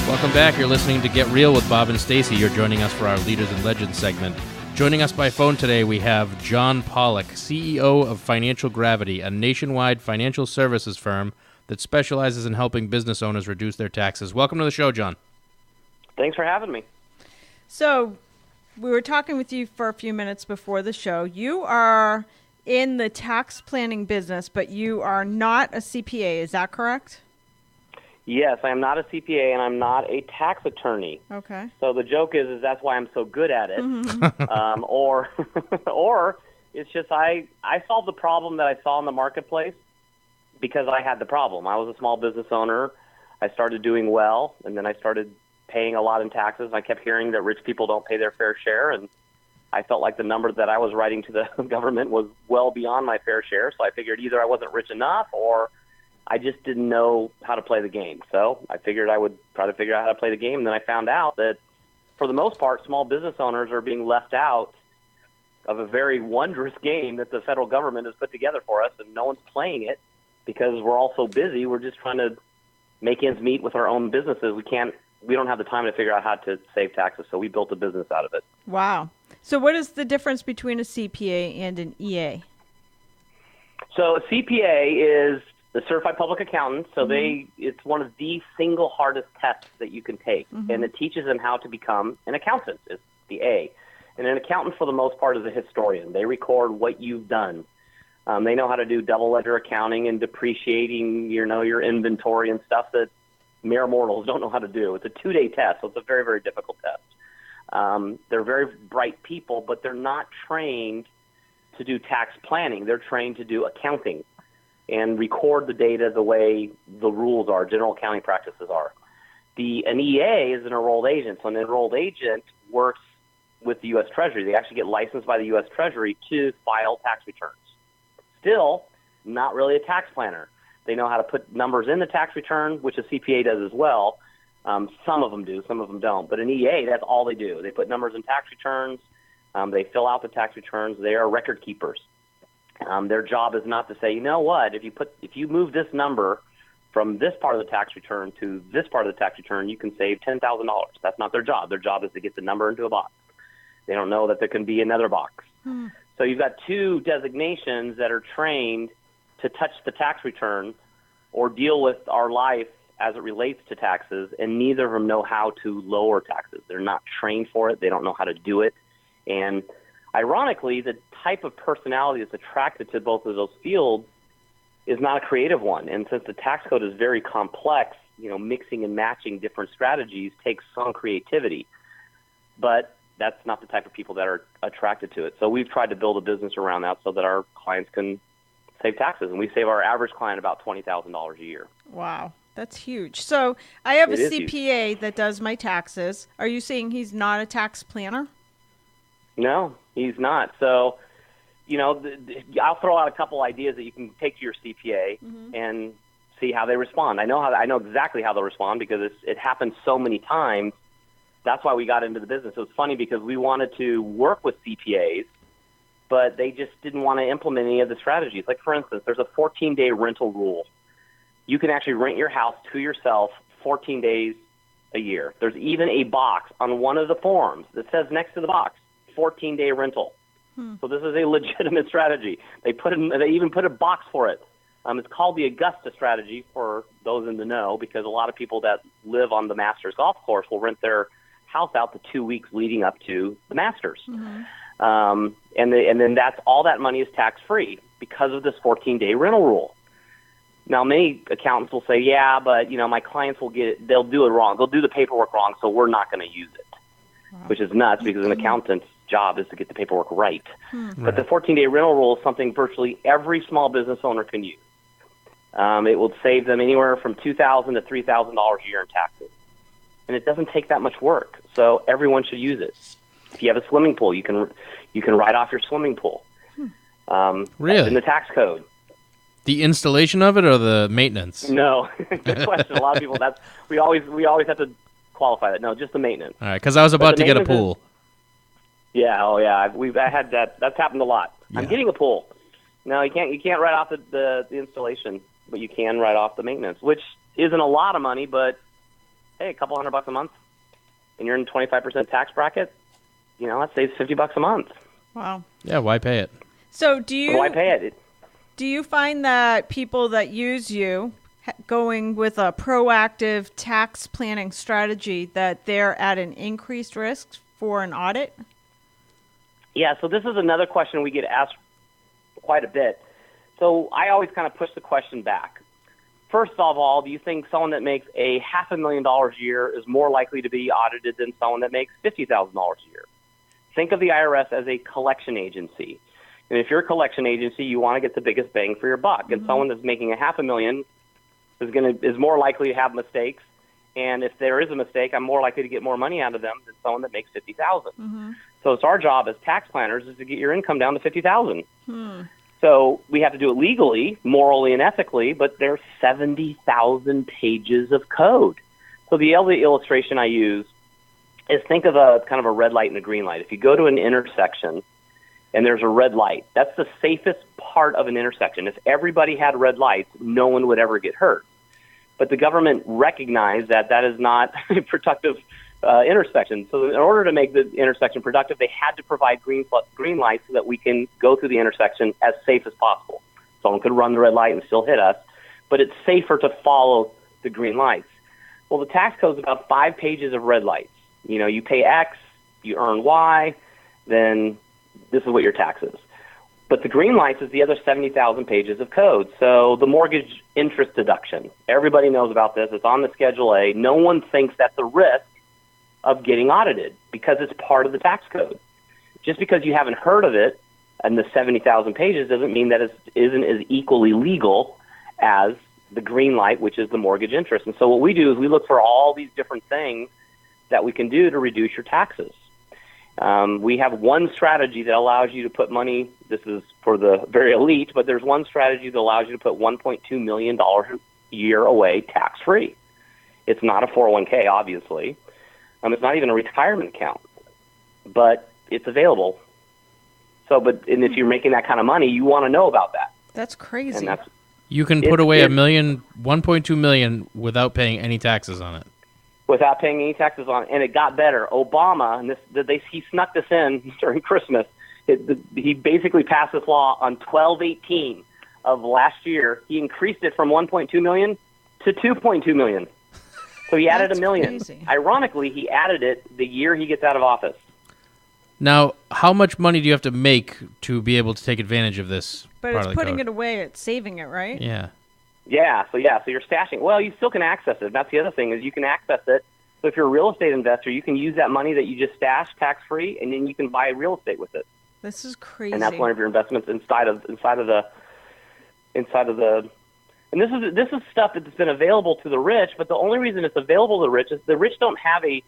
Welcome back. You're listening to Get Real with Bob and Stacy. You're joining us for our Leaders and Legends segment. Joining us by phone today, we have John Pollock, CEO of Financial Gravity, a nationwide financial services firm that specializes in helping business owners reduce their taxes. Welcome to the show, John. Thanks for having me. So, we were talking with you for a few minutes before the show. You are in the tax planning business, but you are not a CPA. Is that correct? Yes, I am not a CPA and I'm not a tax attorney. Okay. So the joke is that's why I'm so good at it. Mm-hmm. Or it's just I solved the problem that I saw in the marketplace because I had the problem. I was a small business owner. I started doing well, and then I started paying a lot in taxes. I kept hearing that rich people don't pay their fair share, and I felt like the number that I was writing to the government was well beyond my fair share. So I figured either I wasn't rich enough or I just didn't know how to play the game. So I figured I would try to figure out how to play the game. And then I found out that for the most part, small business owners are being left out of a very wondrous game that the federal government has put together for us, and no one's playing it because we're all so busy. We're just trying to make ends meet with our own businesses. We don't have the time to figure out how to save taxes, so we built a business out of it. Wow. So what is the difference between a CPA and an EA? So a CPA is the Certified Public Accountant, so it's one of the single hardest tests that you can take, and it teaches them how to become an accountant, is the A. And an accountant, for the most part, is a historian. They record what you've done. They know how to do double ledger accounting and depreciating, your inventory and stuff that mere mortals don't know how to do. It's a 2-day test, so it's a very, very difficult test. They're very bright people, but they're not trained to do tax planning. They're trained to do accounting and record the data the way the rules are, general accounting practices are. An EA is an enrolled agent. So an enrolled agent works with the U.S. Treasury. They actually get licensed by the U.S. Treasury to file tax returns. Still, not really a tax planner. They know how to put numbers in the tax return, which a CPA does as well. Some of them do, some of them don't. But an EA, that's all they do. They put numbers in tax returns. They fill out the tax returns. They are record keepers. Their job is not to say, you know what, if you move this number from this part of the tax return to this part of the tax return, you can save $10,000. That's not their job. Their job is to get the number into a box. They don't know that there can be another box. So you've got two designations that are trained to touch the tax return or deal with our life as it relates to taxes, and neither of them know how to lower taxes. They're not trained for it. They don't know how to do it. And ironically, the type of personality that's attracted to both of those fields is not a creative one. And since the tax code is very complex, mixing and matching different strategies takes some creativity. But that's not the type of people that are attracted to it. So we've tried to build a business around that so that our clients can save taxes. And we save our average client about $20,000 a year. Wow. That's huge. So I have a It is CPA that does my taxes. Are you saying he's not a tax planner? No, he's not. So, I'll throw out a couple ideas that you can take to your CPA and see how they respond. I know exactly how they'll respond because it happens so many times. That's why we got into the business. It was funny because we wanted to work with CPAs, but they just didn't want to implement any of the strategies. Like, for instance, there's a 14-day rental rule. You can actually rent your house to yourself 14 days a year. There's even a box on one of the forms that says next to the box, 14-day rental. So this is a legitimate strategy. They even put a box for it. It's called the Augusta strategy for those in the know, because a lot of people that live on the Masters golf course will rent their house out the 2 weeks leading up to the Masters. And then that's all that money is tax-free because of this 14-day rental rule. Now, many accountants will say, yeah, but my clients they'll do it wrong. They'll do the paperwork wrong, so we're not going to use it, which is nuts because an accountant's job is to get the paperwork right. But the 14-day rental rule is something virtually every small business owner can use. It will save them anywhere from $2,000 to $3,000 a year in taxes. And it doesn't take that much work, so everyone should use it. If you have a swimming pool, you can write off your swimming pool. Really? That's in the tax code. The installation of it or the maintenance? No, good question. A lot of people we always have to qualify that. No, just the maintenance. All right, because I was about to get a pool. I had that. That's happened a lot. Yeah. I'm getting a pool. No, you can't write off the installation, but you can write off the maintenance, which isn't a lot of money, but hey, a couple $100 a month, and you're in 25% tax bracket, that saves $50 a month. Wow. Yeah, why pay it? So why pay it? Do you find that people that use you going with a proactive tax planning strategy, that they're at an increased risk for an audit? Yeah, so this is another question we get asked quite a bit. So I always kind of push the question back. First of all, do you think someone that makes a $500,000 a year is more likely to be audited than someone that makes $50,000 a year? Think of the IRS as a collection agency. And if you're a collection agency, you want to get the biggest bang for your buck. And someone that's making a $500,000 is more likely to have mistakes. And if there is a mistake, I'm more likely to get more money out of them than someone that makes $50,000. So it's our job as tax planners is to get your income down to $50,000. So we have to do it legally, morally, and ethically, but there's 70,000 pages of code. So the only illustration I use is think of a kind of a red light and a green light. If you go to an intersection and there's a red light, that's the safest part of an intersection. If everybody had red lights, no one would ever get hurt. But the government recognized that that is not a productive intersection. So in order to make the intersection productive, they had to provide green lights so that we can go through the intersection as safe as possible. Someone could run the red light and still hit us, but it's safer to follow the green lights. Well, the tax code is about 5 pages of red lights. You pay X, you earn Y, then this is what your tax is. But the green lights is the other 70,000 pages of code. So the mortgage interest deduction, everybody knows about this. It's on the Schedule A. No one thinks that's a risk of getting audited because it's part of the tax code. Just because you haven't heard of it and the 70,000 pages doesn't mean that it isn't as equally legal as the green light, which is the mortgage interest. And so what we do is we look for all these different things that we can do to reduce your taxes. We have one strategy that allows you to put money, this is for the very elite, but there's one strategy that allows you to put $1.2 million a year away tax-free. It's not a 401k, obviously. It's not even a retirement account, but it's available. And if you're making that kind of money, you want to know about that. That's crazy. And you can put away $1.2 million without paying any taxes on it. Without paying any taxes on it, and it got better. Obama, and he snuck this in during Christmas. He basically passed this law on 12/18 of last year. He increased it from 1.2 million to 2.2 million. So he added $1 million. Crazy. Ironically, he added it the year he gets out of office. Now, how much money do you have to make to be able to take advantage of this? But part it's of the putting code? it away, it's saving it, right? Yeah. So you're stashing. Well, you still can access it. That's the other thing is you can access it. So if you're a real estate investor, you can use that money that you just stashed tax-free, and then you can buy real estate with it. This is crazy. And that's one of your investments inside of the. And this is stuff that's been available to the rich, but the only reason it's available to the rich is the rich don't have a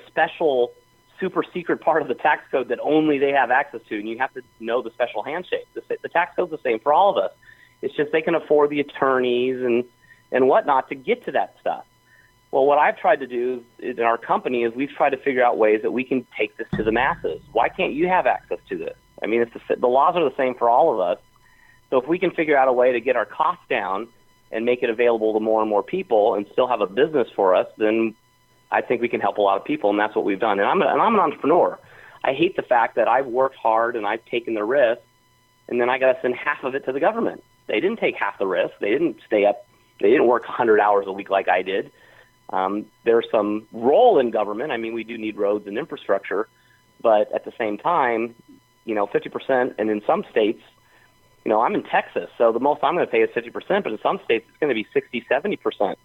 special super secret part of the tax code that only they have access to, and you have to know the special handshake. The tax code's the same for all of us. It's just they can afford the attorneys and whatnot to get to that stuff. Well, what I've tried to do in our company is we've tried to figure out ways that we can take this to the masses. Why can't you have access to this? I mean, the laws are the same for all of us. So if we can figure out a way to get our costs down and make it available to more and more people and still have a business for us, then I think we can help a lot of people, and that's what we've done. And I'm an entrepreneur. I hate the fact that I've worked hard and I've taken the risk, and then I got to send half of it to the government. They didn't take half the risk. They didn't stay up. They didn't work 100 hours a week like I did. There's some role in government. I mean, we do need roads and infrastructure, but at the same time, 50%, and in some states, I'm in Texas, so the most I'm going to pay is 50%, but in some states it's going to be 60, 70%.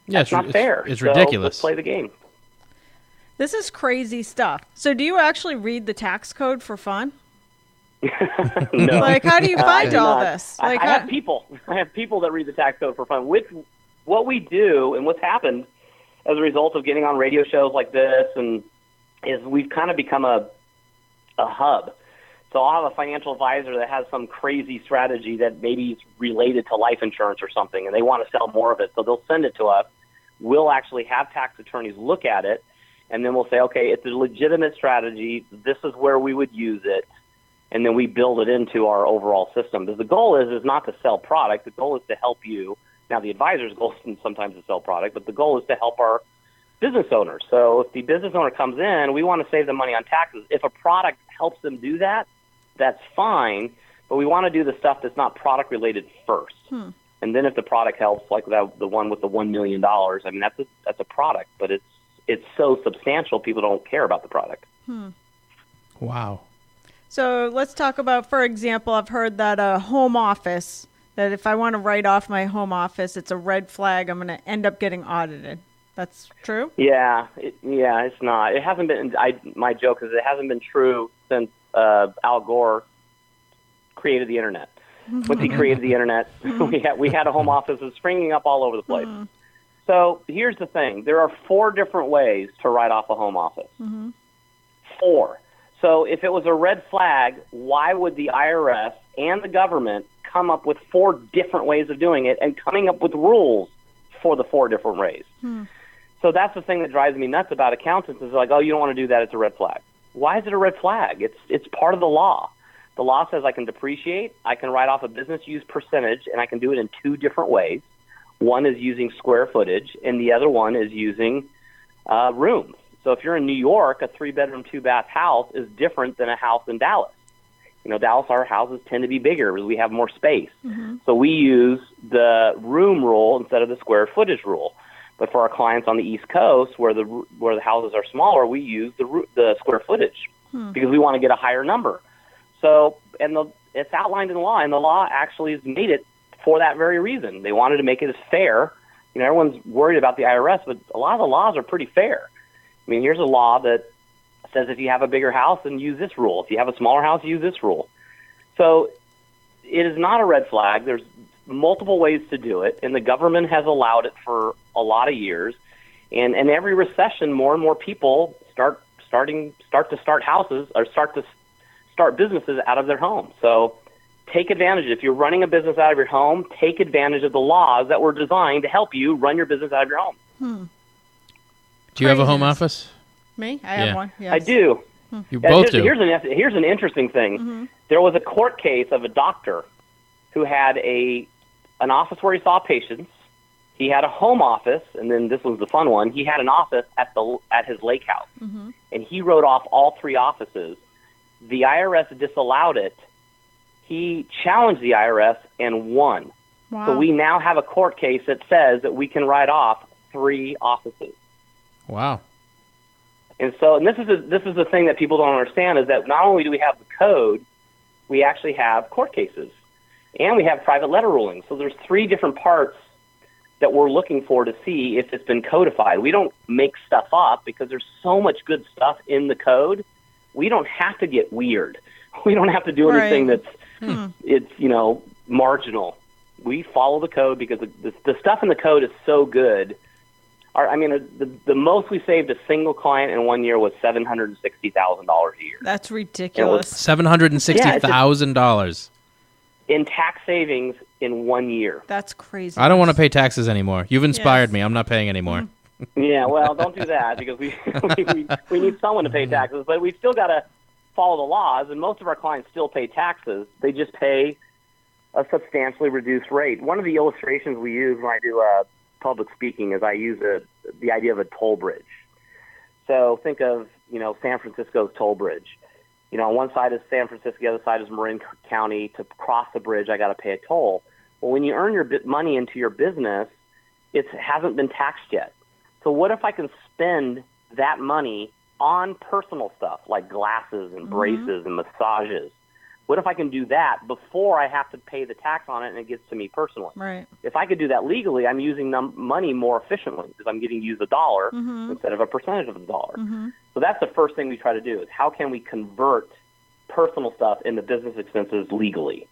Yeah, That's not fair. It's so ridiculous. Let's play the game. This is crazy stuff. So do you actually read the tax code for fun? No. Like, how do you find all not. this? I Like, have people. I have people that read the tax code for fun. What we do and what's happened as a result of getting on radio shows like this is we've kind of become a hub. So I'll have a financial advisor that has some crazy strategy that maybe is related to life insurance or something, and they want to sell more of it. So they'll send it to us. We'll actually have tax attorneys look at it, and then we'll say, okay, it's a legitimate strategy. This is where we would use it. And then we build it into our overall system. Because the goal is not to sell product. The goal is to help you Now, the advisor's goal is sometimes to sell product, but the goal is to help our business owners. So if the business owner comes in, we want to save them money on taxes. If a product helps them do that, that's fine, but we want to do the stuff that's not product-related first. And then if the product helps, like the one with the $1 million, I mean, that's a product, but it's so substantial, people don't care about the product. Wow. So let's talk about, for example, I've heard that a home office, that if I want to write off my home office, it's a red flag. I'm going to end up getting audited. That's true? Yeah, it's not. It hasn't been. My joke is it hasn't been true since Al Gore created the internet. Once he created the internet, we had a home office that was springing up all over the place. So here's the thing: there are 4 different ways to write off a home office. 4. So if it was a red flag, why would the IRS and the government come up with 4 different ways of doing it and coming up with rules for the 4 different ways? So that's the thing that drives me nuts about accountants is like, oh, you don't want to do that, it's a red flag. Why is it a red flag? It's part of the law. The law says I can depreciate, I can write off a business use percentage, and I can do it in 2 different ways. One is using square footage, and the other one is using rooms. So if you're in New York, a 3-bedroom, 2-bath house is different than a house in Dallas. You know, Dallas, our houses tend to be bigger because we have more space. So we use the room rule instead of the square footage rule. But for our clients on the East Coast, where the houses are smaller, we use the square footage because we want to get a higher number. So, it's outlined in the law, and the law actually has made it for that very reason. They wanted to make it as fair. You know, everyone's worried about the IRS, but a lot of the laws are pretty fair. I mean, here's a law that says if you have a bigger house, then use this rule. If you have a smaller house, use this rule. So it is not a red flag. There's multiple ways to do it, and the government has allowed it for a lot of years. And in every recession, more and more people start houses or start businesses out of their home. So take advantage. If you're running a business out of your home, take advantage of the laws that were designed to help you run your business out of your home. Do you have a home office? Me? I have one, yes. I do. You both do. Here's an interesting thing. There was a court case of a doctor who had an office where he saw patients. He had a home office, and then this was the fun one. He had an office at his lake house, and he wrote off all 3 offices. The IRS disallowed it. He challenged the IRS and won. Wow. So we now have a court case that says that we can write off 3 offices. Wow. And this is the thing that people don't understand is that not only do we have the code, we actually have court cases, and we have private letter rulings. So there's 3 different parts that we're looking for to see if it's been codified. We don't make stuff up because there's so much good stuff in the code. We don't have to get weird. We don't have to do anything that's it's marginal. We follow the code because the stuff in the code is so good. The most we saved a single client in 1 year was $760,000 a year. That's ridiculous. $760,000 in tax savings in 1 year. That's crazy. I don't want to pay taxes anymore. You've inspired me. I'm not paying anymore. Yeah, well, don't do that because we need someone to pay taxes, but we've still got to follow the laws, and most of our clients still pay taxes. They just pay a substantially reduced rate. One of the illustrations we use when I do public speaking is I use the idea of a toll bridge. So think of, San Francisco's toll bridge. On one side is San Francisco, the other side is Marin County. To cross the bridge, I got to pay a toll. Well, when you earn your money into your business, it hasn't been taxed yet. So what if I can spend that money on personal stuff like glasses and braces and massages? What if I can do that before I have to pay the tax on it and it gets to me personally? Right. If I could do that legally, I'm using money more efficiently because I'm getting used a dollar instead of a percentage of the dollar. So that's the first thing we try to do is how can we convert personal stuff into business expenses legally?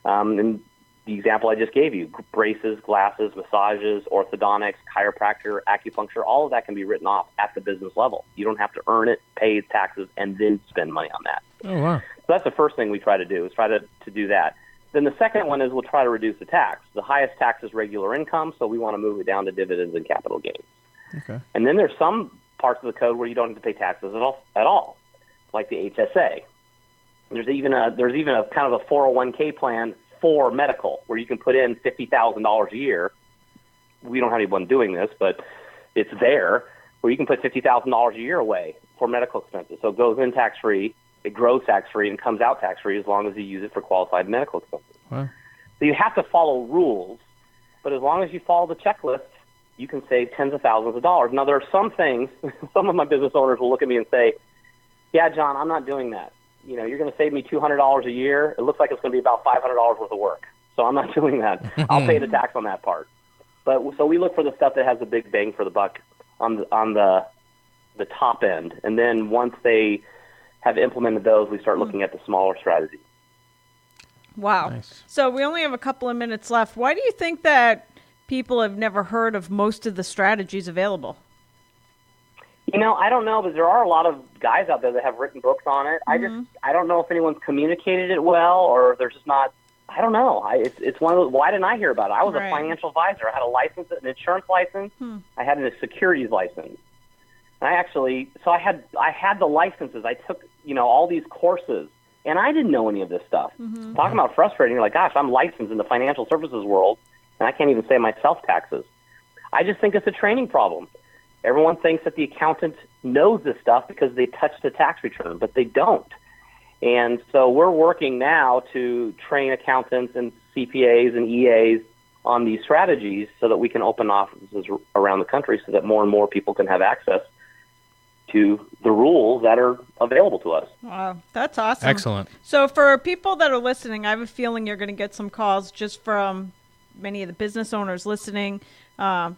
And the example I just gave you, braces, glasses, massages, orthodontics, chiropractor, acupuncture, all of that can be written off at the business level. You don't have to earn it, pay taxes, and then spend money on that. Oh, wow. So that's the first thing we try to do, is try to do that. Then the second one is we'll try to reduce the tax. The highest tax is regular income, so we want to move it down to dividends and capital gains. Okay. And then there's some parts of the code where you don't have to pay taxes at all, like the HSA. There's even a kind of a 401k plan for medical, where you can put in $50,000 a year we don't have anyone doing this, but it's there, where you can put $50,000 a year away for medical expenses. So it goes in tax-free, it grows tax-free, and comes out tax-free as long as you use it for qualified medical expenses. Wow. So you have to follow rules, but as long as you follow the checklist, you can save tens of thousands of dollars. Now, there are some things, some of my business owners will look at me and say, yeah, John, I'm not doing that. You're going to save me $200 a year. It looks like it's going to be about $500 worth of work. So I'm not doing that. I'll pay the tax on that part. But so we look for the stuff that has a big bang for the buck on the top end. And then once they have implemented those, we start looking at the smaller strategies. Wow. Nice. So we only have a couple of minutes left. Why do you think that people have never heard of most of the strategies available? I don't know, but there are a lot of guys out there that have written books on it. I don't know if anyone's communicated it well, or there's just not. I don't know. It's one of those. Why didn't I hear about it? I was a financial advisor. I had a license, an insurance license. I had a securities license. And I had the licenses. I took all these courses, and I didn't know any of this stuff. Talking about frustrating, you're like, gosh, I'm licensed in the financial services world, and I can't even say my self-taxes. I just think it's a training problem. Everyone thinks that the accountant knows this stuff because they touched the tax return, but they don't. And so we're working now to train accountants and CPAs and EAs on these strategies so that we can open offices around the country so that more and more people can have access to the rules that are available to us. Wow, that's awesome. Excellent. So for people that are listening, I have a feeling you're going to get some calls just from many of the business owners listening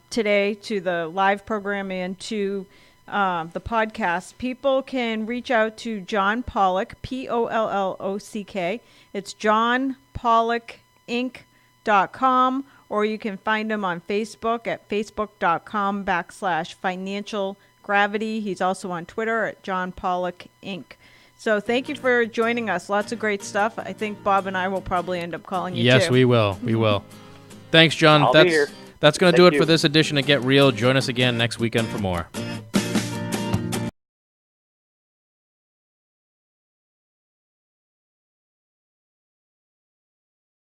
today to the live program and to the podcast. People can reach out to John Pollock, Pollock. It's johnpollockinc.com, or you can find him on Facebook at facebook.com/financial gravity. He's also on Twitter at John Pollock Inc. So thank you for joining us. Lots of great stuff. I think Bob and I will probably end up calling you too. Yes, we will. We will. Thanks, John. I'll be here. That's going to do it you. for this edition of Get Real. Join us again next weekend for more.